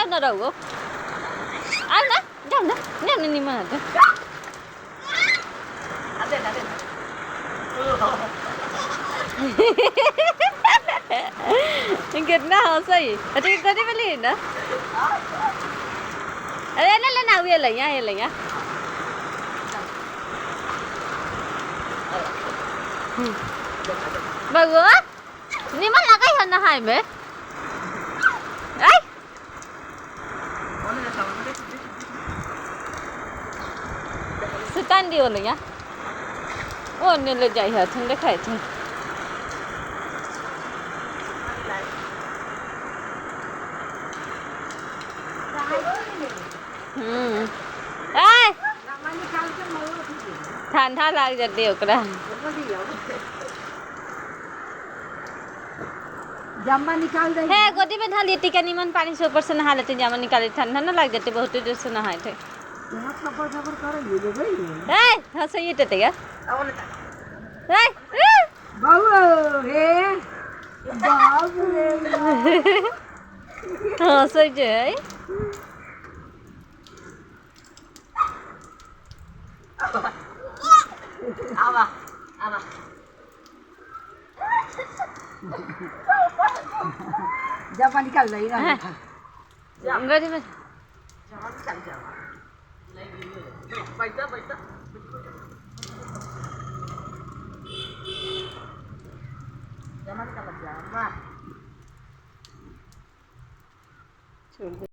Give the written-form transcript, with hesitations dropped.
Đâu nào đâu gốc. Ăn đó, đâu đó, đâu này mà đó. Ingat na say. Ati tadi beli na. Ada na na ya lah. Bagus. Ni malah kaya na hai me. Ai. Stand dia lah ya. Oh ni le jai ha thang dekhai thang. Ai. Than tha lag giật điều cái đó. Jama निकाल दे है गोदी में थाली टिका निमन पानी से ऊपर से नहा लेते जामा निकाले ठंडा ना लग जाते बहुत देर से नहाए थे यहाँ खबर खबर कर ले भाई ए हंस ये टेते क्या ए बाबू हे बाबू हंस जे आवा आवा जामा निकाल ले ना गोदी में जामा निकाल जावा बैठ जामा निकाल जामा